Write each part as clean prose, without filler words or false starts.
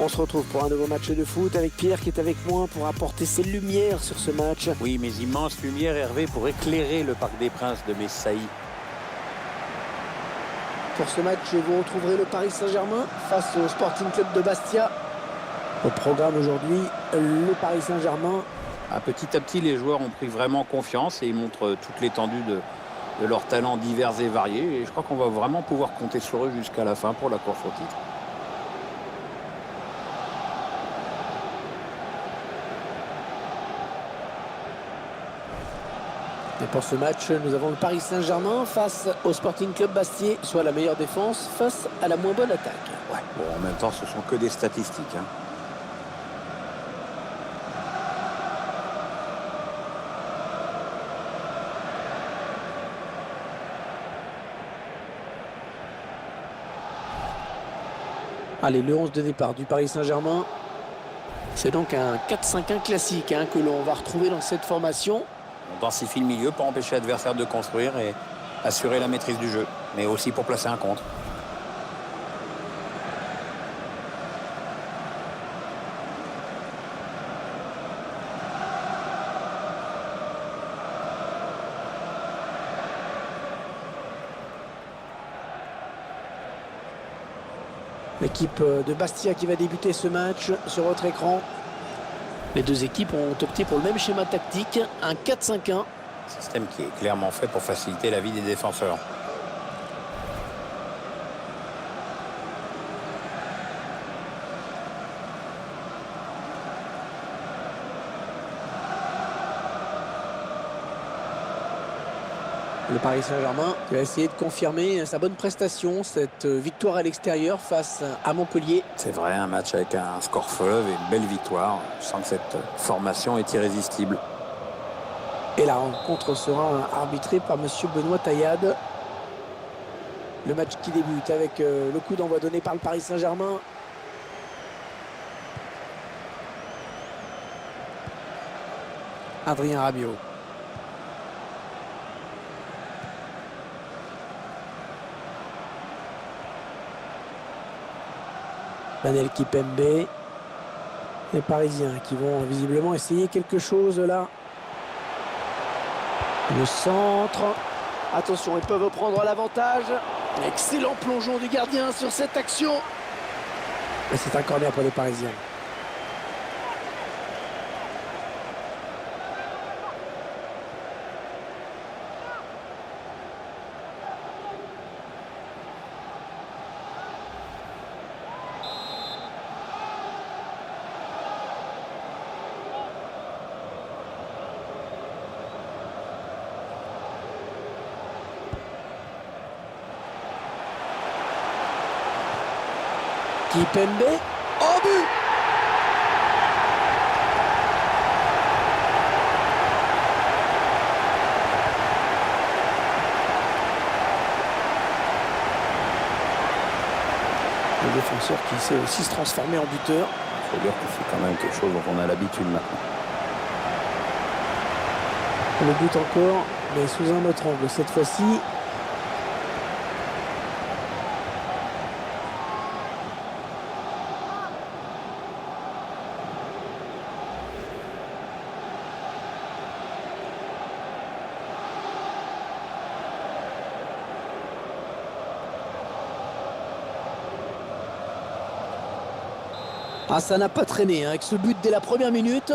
On se retrouve pour un nouveau match de foot avec Pierre qui est avec moi pour apporter ses lumières sur ce match. Oui, mes immenses lumières, Hervé, pour éclairer le Parc des Princes de Messailly. Pour ce match, vous retrouverez le Paris Saint-Germain face au Sporting Club de Bastia. Au programme aujourd'hui, le Paris Saint-Germain. Petit à petit, les joueurs ont pris vraiment confiance et ils montrent toute l'étendue de leurs talents divers et variés. Et je crois qu'on va vraiment pouvoir compter sur eux jusqu'à la fin pour la course au titre. Et pour ce match, nous avons le Paris Saint-Germain face au Sporting Club Bastia, soit la meilleure défense face à la moins bonne attaque. Ouais, bon, en même temps, ce sont que des statistiques, hein. Allez, le 11 de départ du Paris Saint-Germain. C'est donc un 4-5-1 classique que l'on va retrouver dans cette formation. On densifie le milieu pour empêcher l'adversaire de construire et assurer la maîtrise du jeu, mais aussi pour placer un contre. L'équipe de Bastia qui va débuter ce match sur votre écran. Les deux équipes ont opté pour le même schéma tactique, un 4-5-1. Système qui est clairement fait pour faciliter la vie des défenseurs. Le Paris Saint-Germain qui va essayer de confirmer sa bonne prestation, cette victoire à l'extérieur face à Montpellier. C'est vrai, un match avec un score fleuve et une belle victoire. Je sens que cette formation est irrésistible. Et la rencontre sera arbitrée par monsieur Benoît Taillade. Le match qui débute avec le coup d'envoi donné par le Paris Saint-Germain. Adrien Rabiot. Manel Kipembe. Les Parisiens qui vont visiblement essayer quelque chose là. Le centre. Attention, ils peuvent prendre l'avantage. Excellent plongeon du gardien sur cette action. Et c'est un corner pour les Parisiens. Kipembe, au but! Le défenseur qui sait aussi se transformer en buteur. Il faut dire que c'est quand même quelque chose dont on a l'habitude maintenant. Le but encore, mais sous un autre angle cette fois-ci. Ah, ça n'a pas traîné avec ce but dès la première minute.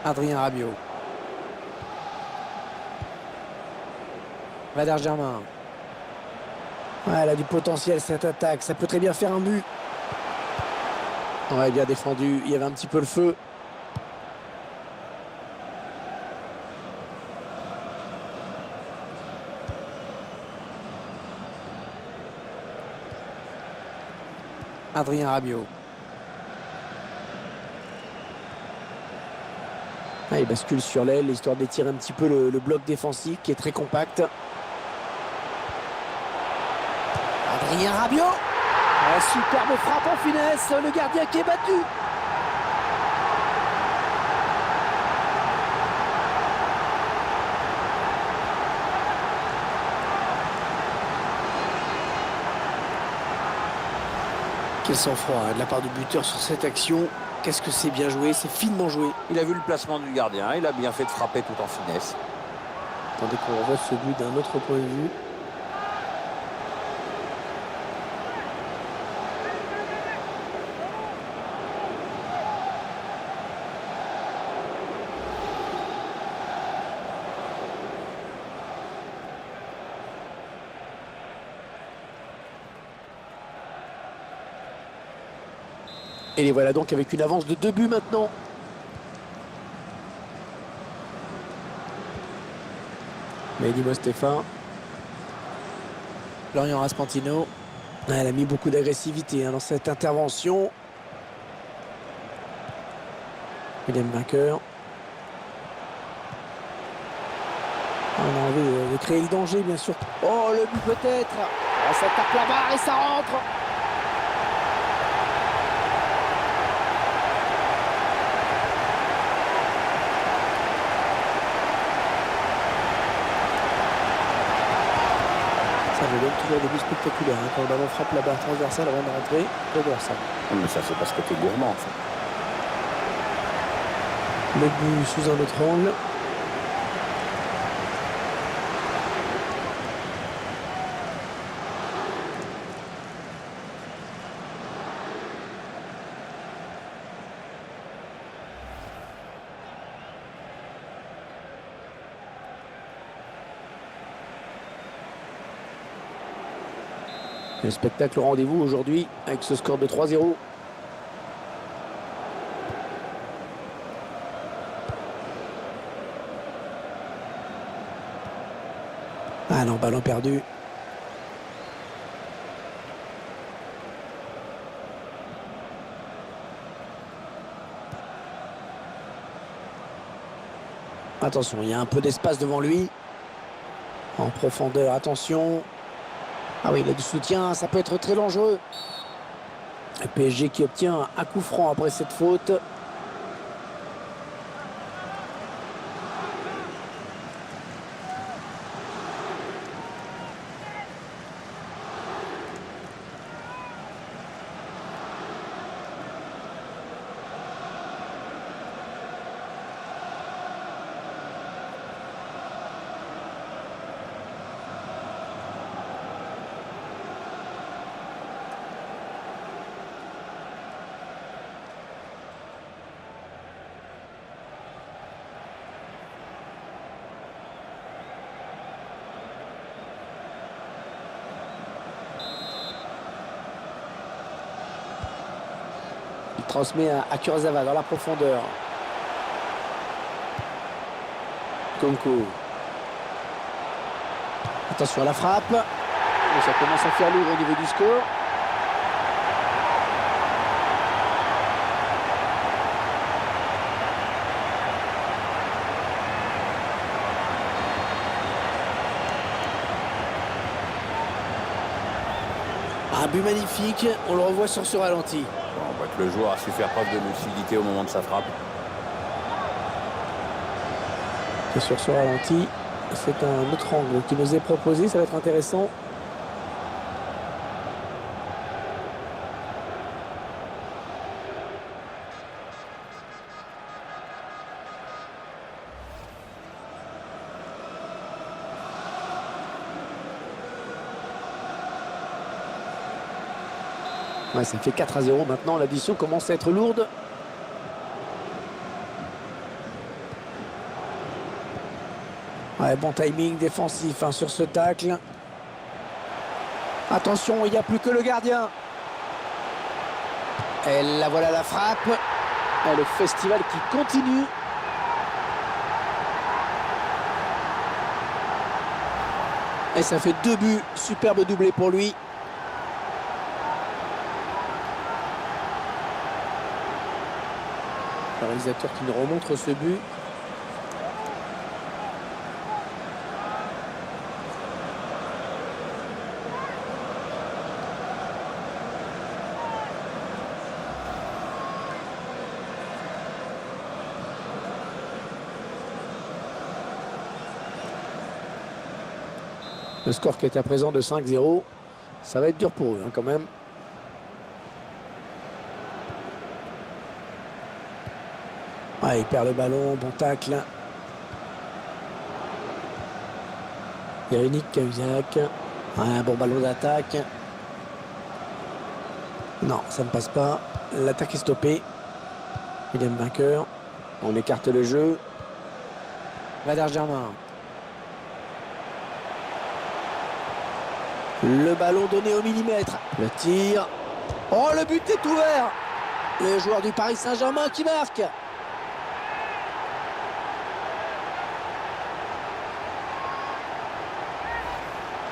Adrien Rabiot. Valère Germain. Ouais, elle a du potentiel cette attaque. Ça peut très bien faire un but. Ouais, bien défendu. Il y avait un petit peu le feu. Adrien Rabiot. Ah, il bascule sur l'aile, histoire d'étirer un petit peu le bloc défensif qui est très compact. Adrien Rabiot. Ah, superbe frappe en finesse, le gardien qui est battu. Quel sang-froid de la part du buteur sur cette action. Qu'est-ce que c'est bien joué, c'est finement joué. Il a vu le placement du gardien, il a bien fait de frapper tout en finesse. Attendez qu'on revoie ce but d'un autre point de vue. Et les voilà donc avec une avance de 2 buts maintenant. Mais dis-moi Stéphane. Florian Raspantino. Elle a mis beaucoup d'agressivité dans cette intervention. William Vainqueur. On a envie de créer le danger bien sûr. Oh le but peut-être. Oh, ça tape la barre et ça rentre. Ça me donne toujours des buts spectaculaires. Quand le ballon frappe la barre transversale avant de rentrer, j'adore ça. Mais ça, c'est parce que t'es gourmand, en fait. Le but sous un autre angle. Le spectacle au rendez-vous aujourd'hui avec ce score de 3-0. Ah non, ballon perdu. Attention, il y a un peu d'espace devant lui. En profondeur, attention. Ah oui, il a du soutien, ça peut être très dangereux. Le PSG qui obtient un coup franc après cette faute. Il transmet à Kurzawa dans la profondeur. Konko. Attention à la frappe. Et ça commence à faire lourd au niveau du score. Un but magnifique, on le revoit sur ce ralenti. Bon, on voit que le joueur a su faire preuve de lucidité au moment de sa frappe. Et sur ce ralenti, c'est un autre angle qui nous est proposé, ça va être intéressant. Ouais, ça fait 4-0 maintenant, l'addition commence à être lourde. Ouais, bon timing défensif sur ce tacle. Attention, il n'y a plus que le gardien. Et là voilà la frappe. Et le festival qui continue. Et ça fait 2 buts, superbe doublé pour lui. Le réalisateur qui nous remontre ce but. Le score qui est à présent de 5-0. Ça va être dur pour eux quand même. Ouais, il perd le ballon, bon tacle. Yannick Cahuzac. Ouais, un bon ballon d'attaque. Non, ça ne passe pas. L'attaque est stoppée. William vainqueur. On écarte le jeu. Valère Germain. Le ballon donné au millimètre. Le tir. Oh, le but est ouvert. Le joueur du Paris Saint-Germain qui marque.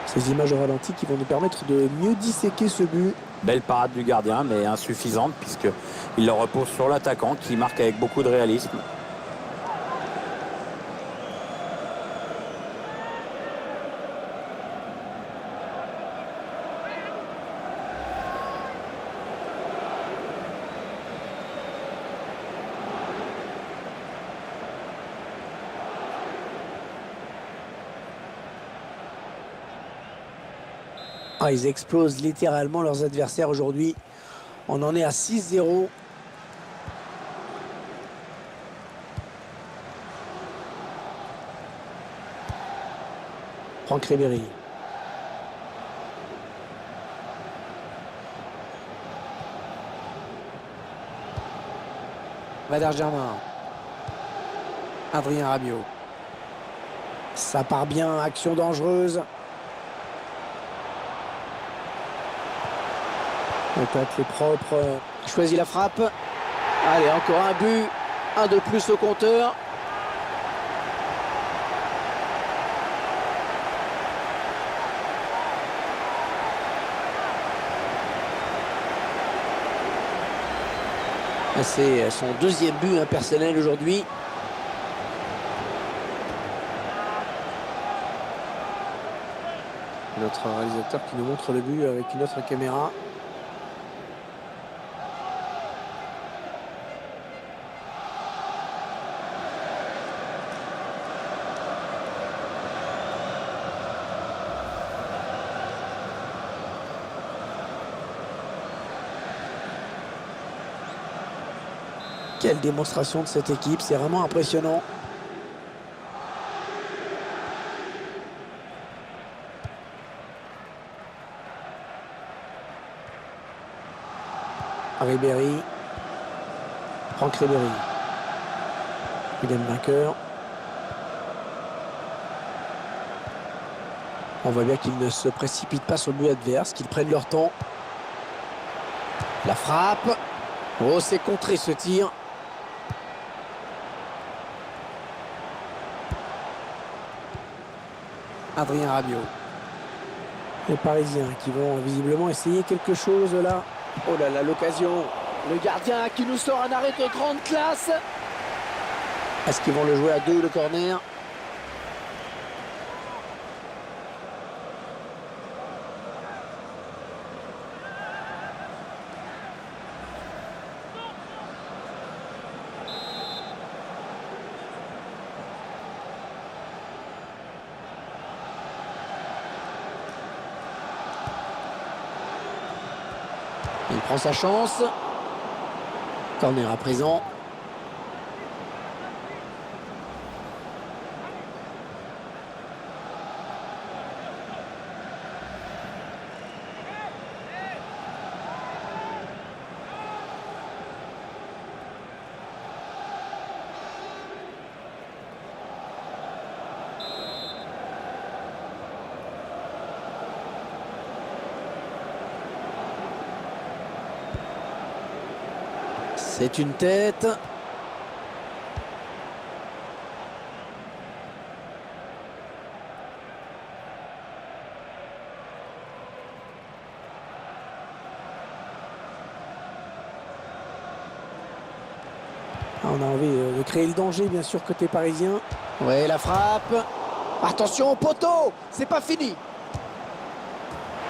Ces images au ralenti qui vont nous permettre de mieux disséquer ce but. Belle parade du gardien, mais insuffisante puisqu'il le repose sur l'attaquant qui marque avec beaucoup de réalisme. Ah, ils explosent littéralement leurs adversaires aujourd'hui. On en est à 6-0. Franck Ribéry. Valère Germain. Adrien Rabiot. Ça part bien, action dangereuse. Le tacle est propre. Il choisit la frappe. Allez, encore un but. Un de plus au compteur. C'est son deuxième but personnel aujourd'hui. Notre réalisateur qui nous montre le but avec une autre caméra. Quelle démonstration de cette équipe, c'est vraiment impressionnant. Ribéry. Franck Ribéry. William vainqueur. On voit bien qu'ils ne se précipitent pas sur le but adverse, qu'ils prennent leur temps. La frappe. Oh, c'est contré ce tir. Adrien Rabiot. Les Parisiens qui vont visiblement essayer quelque chose là. Oh là là, l'occasion. Le gardien qui nous sort un arrêt de grande classe. Est-ce qu'ils vont le jouer à deux, le corner? Il prend sa chance. Corner à présent. C'est une tête. On a envie de créer le danger, bien sûr, côté parisien. Ouais, la frappe. Attention au poteau. C'est pas fini.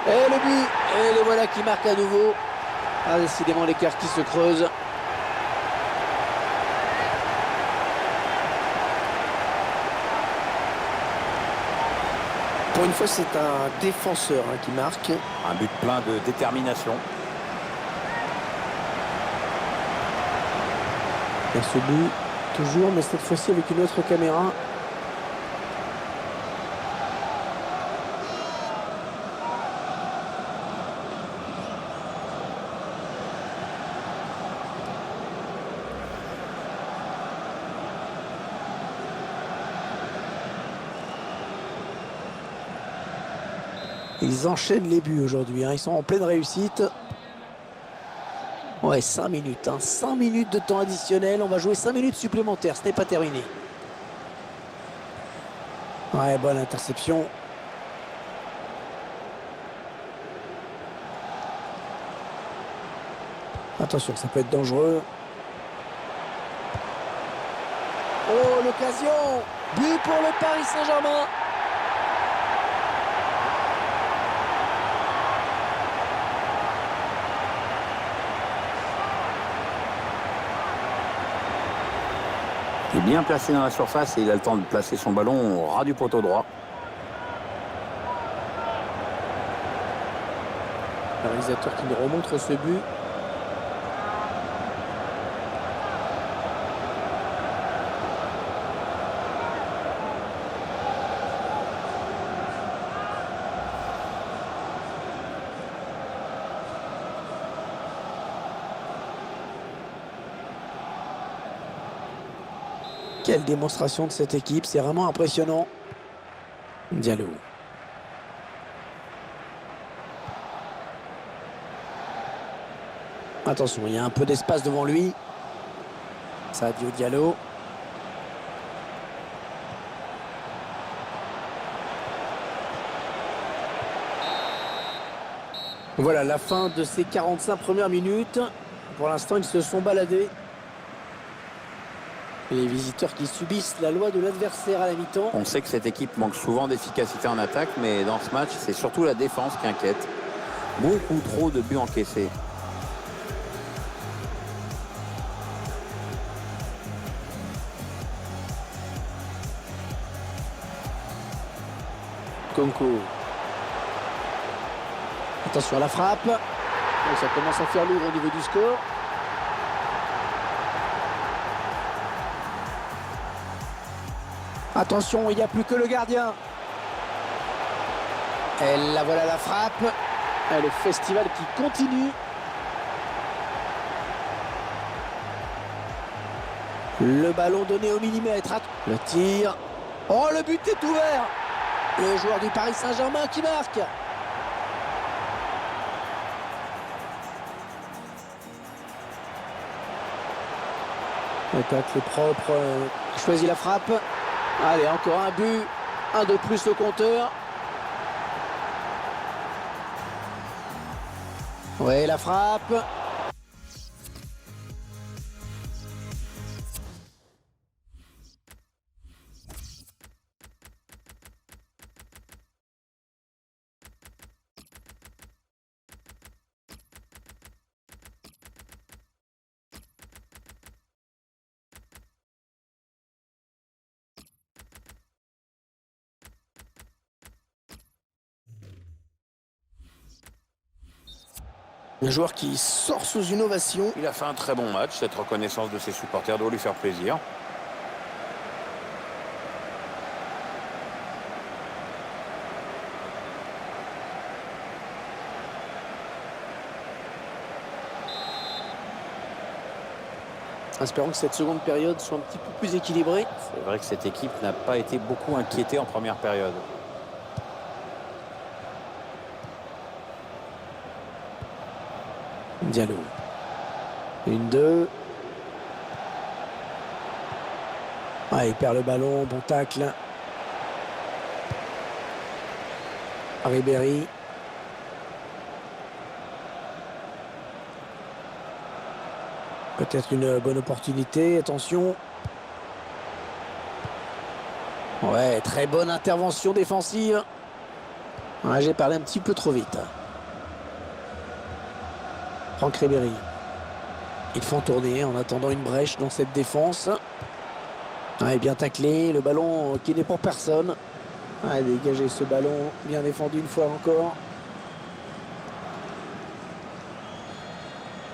Et le but. Et le voilà qui marque à nouveau. Ah, décidément, l'écart qui se creuse. Pour une fois, c'est un défenseur qui marque. Un but plein de détermination. Et ce but toujours, mais cette fois-ci avec une autre caméra. Ils enchaînent les buts aujourd'hui, hein. Ils sont en pleine réussite. Ouais, 5 minutes. 5 minutes de temps additionnel. On va jouer 5 minutes supplémentaires. Ce n'est pas terminé. Ouais, bonne interception. Attention, ça peut être dangereux. Oh, l'occasion! But pour le Paris Saint-Germain. Il est bien placé dans la surface et il a le temps de placer son ballon au ras du poteau droit. Le réalisateur qui nous remontre ce but. Quelle démonstration de cette équipe, c'est vraiment impressionnant. Diallo. Attention, il y a un peu d'espace devant lui. Sadio Diallo. Voilà la fin de ces 45 premières minutes. Pour l'instant, ils se sont baladés. Les visiteurs qui subissent la loi de l'adversaire à la mi-temps. On sait que cette équipe manque souvent d'efficacité en attaque, mais dans ce match, c'est surtout la défense qui inquiète. Beaucoup trop de buts encaissés. Conco. Attention à la frappe. Donc ça commence à faire lourd au niveau du score. Attention, il n'y a plus que le gardien. Et là voilà la frappe. Et le festival qui continue. Le ballon donné au millimètre. Le tir. Oh, le but est ouvert. Le joueur du Paris Saint-Germain qui marque. Le tacle propre. Choisit la frappe. Allez, encore un but. Un de plus au compteur. Ouais, la frappe. Un joueur qui sort sous une ovation. Il a fait un très bon match. Cette reconnaissance de ses supporters doit lui faire plaisir. Espérons que cette seconde période soit un petit peu plus équilibrée. C'est vrai que cette équipe n'a pas été beaucoup inquiétée en première période. Diallo. 1-2. Ah, il perd le ballon, bon tacle. Ribéry. Peut-être une bonne opportunité, attention. Ouais, très bonne intervention défensive. Ouais, j'ai parlé un petit peu trop vite. Franck Ribéry. Ils font tourner en attendant une brèche dans cette défense. Ouais, bien taclé, le ballon qui n'est pour personne. Ouais, dégager ce ballon, bien défendu une fois encore.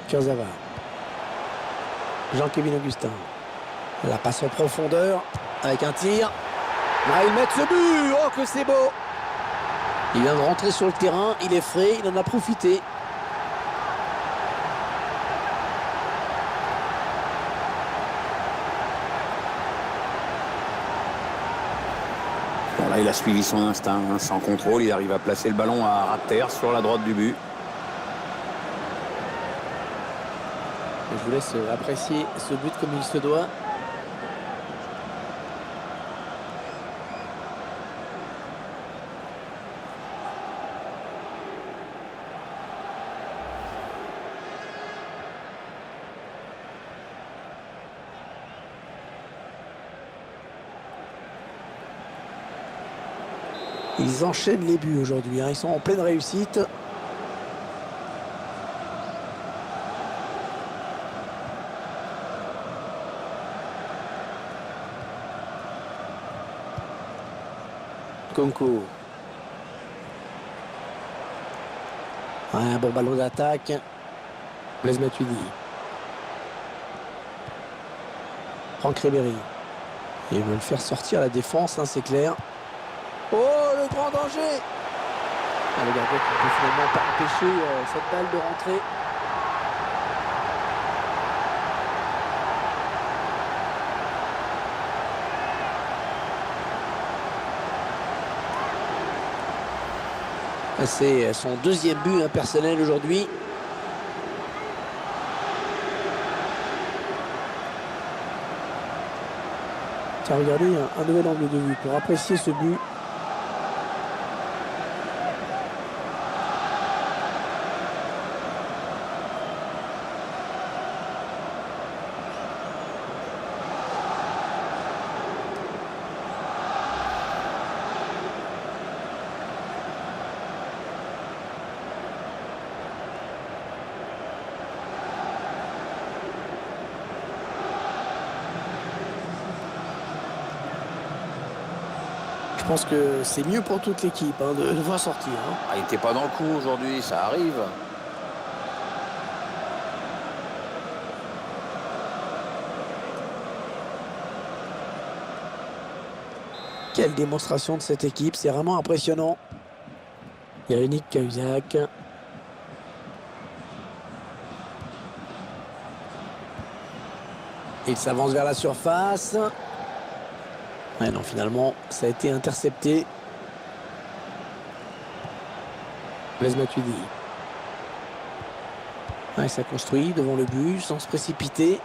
Kurzawa. Jean-Kévin Augustin. La passe en profondeur avec un tir. Ah, ils mettent ce but. Oh, que c'est beau. Il vient de rentrer sur le terrain. Il est frais. Il en a profité. Bon, là, il a suivi son instinct, hein, sans contrôle. Il arrive à placer le ballon à ras de terre sur la droite du but. Je vous laisse apprécier ce but comme il se doit. Ils enchaînent les buts aujourd'hui, hein. Ils sont en pleine réussite. Nkunku. Un bon ballon d'attaque. Blaise Matuidi. Franck Ribéry. Ils veulent faire sortir la défense, hein, c'est clair. Oh, le grand danger! Ah, le gardien qui ne peut finalement pas empêcher cette balle de rentrer. C'est son deuxième but personnel aujourd'hui. Tiens, regardez, un nouvel angle de vue pour apprécier ce but. Je pense que c'est mieux pour toute l'équipe, hein, de le voir sortir. Hein. Ah, il n'était pas dans le coup aujourd'hui, ça arrive. Quelle démonstration de cette équipe, c'est vraiment impressionnant. Yannick Cahuzac. Il s'avance vers la surface. Ouais, non, finalement, ça a été intercepté. Blaise Matuidi. Ouais, ça construit devant le but sans se précipiter.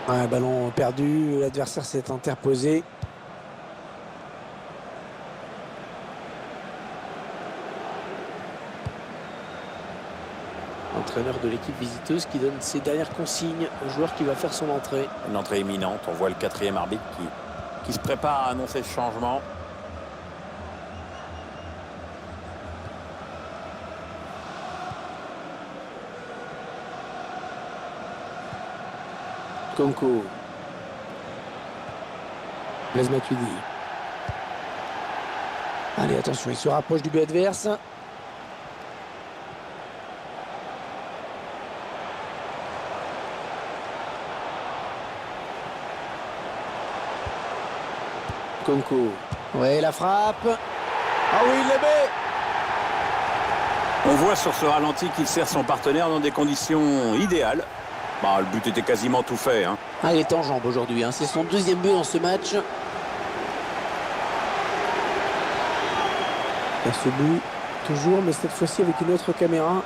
Ouais, ballon perdu, l'adversaire s'est interposé. Entraîneur de l'équipe visiteuse qui donne ses dernières consignes au joueur qui va faire son entrée. Une entrée imminente, on voit le quatrième arbitre qui se prépare à annoncer ce changement. Nkunku. Blaise Matuidi. Allez, attention, il se rapproche du but adverse. Nkunku. Ouais, la frappe. Ah oui, il les met. On voit sur ce ralenti qu'il sert son partenaire dans des conditions idéales. Bah, le but était quasiment tout fait. Hein. Ah, il est en jambes aujourd'hui. Hein. C'est son deuxième but dans ce match. Il y a ce but, toujours, mais cette fois-ci avec une autre caméra.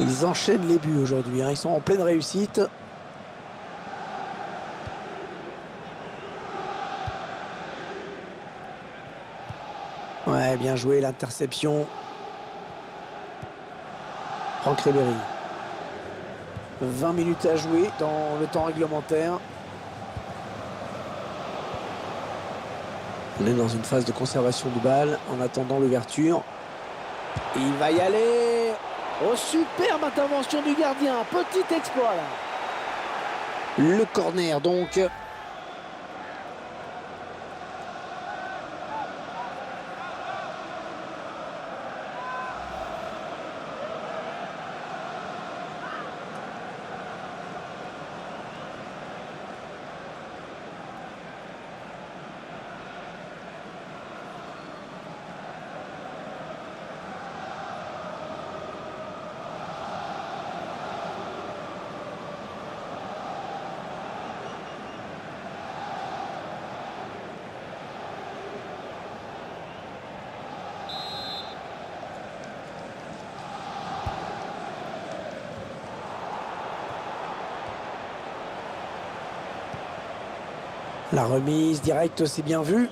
Ils enchaînent les buts aujourd'hui, hein. Ils sont en pleine réussite. Ouais, bien joué, l'interception. Franck Ribéry. 20 minutes à jouer dans le temps réglementaire. On est dans une phase de conservation de balle en attendant l'ouverture. Il va y aller. Oh, superbe intervention du gardien. Petit exploit là. Le corner donc. La remise directe, c'est bien vu.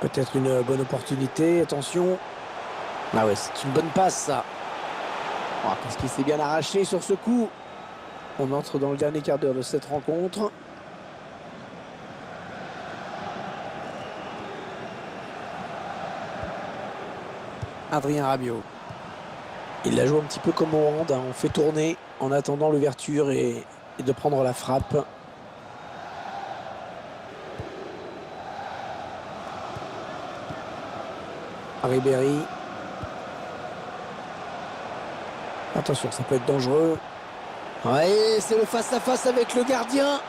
Peut-être une bonne opportunité, attention. Ah ouais, c'est une bonne passe ça. Oh, qu'est-ce qu'il s'est bien arraché sur ce coup. On entre dans le dernier quart d'heure de cette rencontre. Adrien Rabiot. Il la joue un petit peu comme au hand, hein. On fait tourner en attendant l'ouverture et de prendre la frappe. Ribéry. Attention, ça peut être dangereux. Ouais, c'est le face-à-face avec le gardien.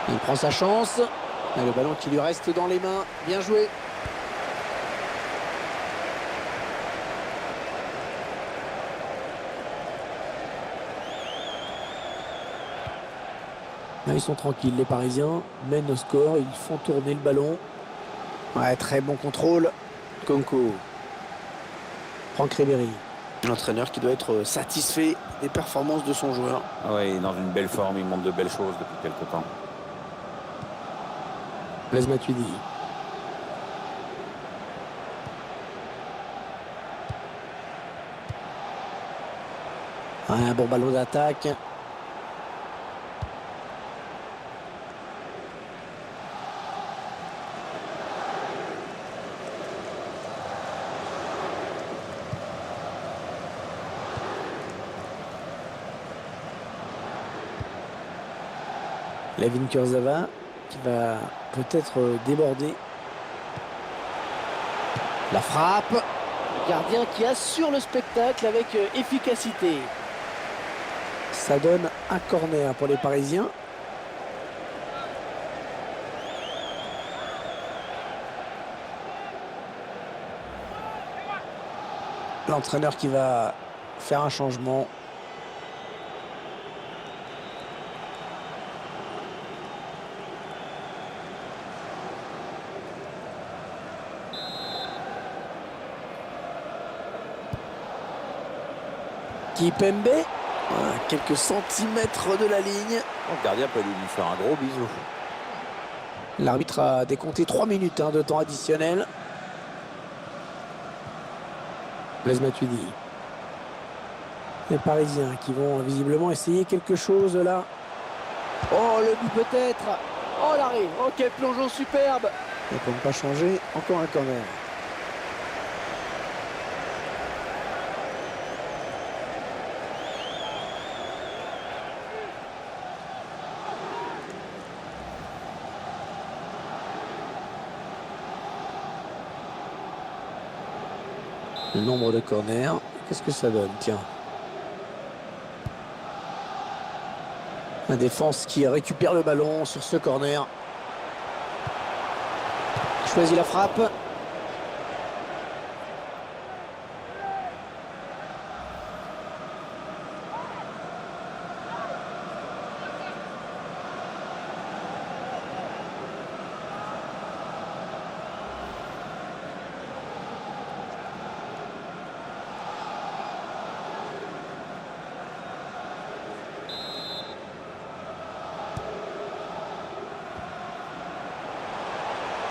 Il prend sa chance. Et le ballon qui lui reste dans les mains. Bien joué. Là, ils sont tranquilles, les Parisiens. Mènent au score. Ils font tourner le ballon. Ouais, très bon contrôle. Konko. Franck Ribéry. L'entraîneur qui doit être satisfait des performances de son joueur. Oui, il est dans une belle forme, il montre de belles choses depuis quelques temps. Blaise Matuidi. Un bon ballon d'attaque. Layvin Kurzawa qui va peut-être déborder. La frappe. Le gardien qui assure le spectacle avec efficacité. Ça donne un corner pour les Parisiens. L'entraîneur qui va faire un changement. Kipembe, quelques centimètres de la ligne. Le gardien peut lui faire un gros bisou. L'arbitre a décompté 3 minutes de temps additionnel. Blaise Matuidi. Les Parisiens qui vont visiblement essayer quelque chose là. Oh, le but peut-être. Oh, l'arrêt. Oh, quel plongeon superbe. Et pour ne pas changer, encore un corner. Le nombre de corners, qu'est-ce que ça donne? Tiens. La défense qui récupère le ballon sur ce corner. Choisit la frappe.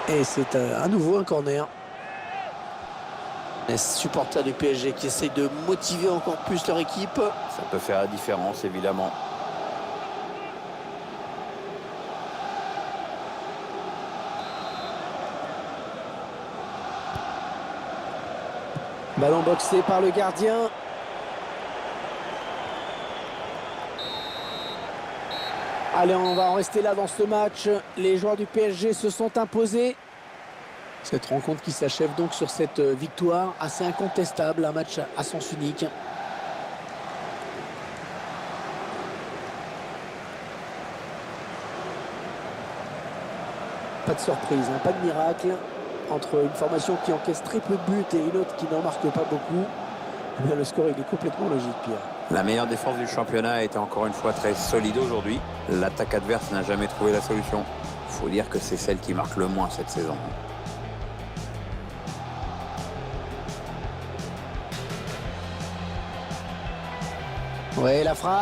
Et c'est à nouveau un corner. Les supporters du PSG qui essayent de motiver encore plus leur équipe. Ça peut faire la différence, évidemment. Ballon boxé par le gardien. Allez, on va en rester là dans ce match. Les joueurs du PSG se sont imposés. Cette rencontre qui s'achève donc sur cette victoire assez incontestable, un match à sens unique. Pas de surprise, hein, pas de miracle. Entre une formation qui encaisse très peu de buts et une autre qui n'en marque pas beaucoup, eh bien, le score il est complètement logique, Pierre. La meilleure défense du championnat a été encore une fois très solide aujourd'hui. L'attaque adverse n'a jamais trouvé la solution. Il faut dire que c'est celle qui marque le moins cette saison. Ouais, la frappe.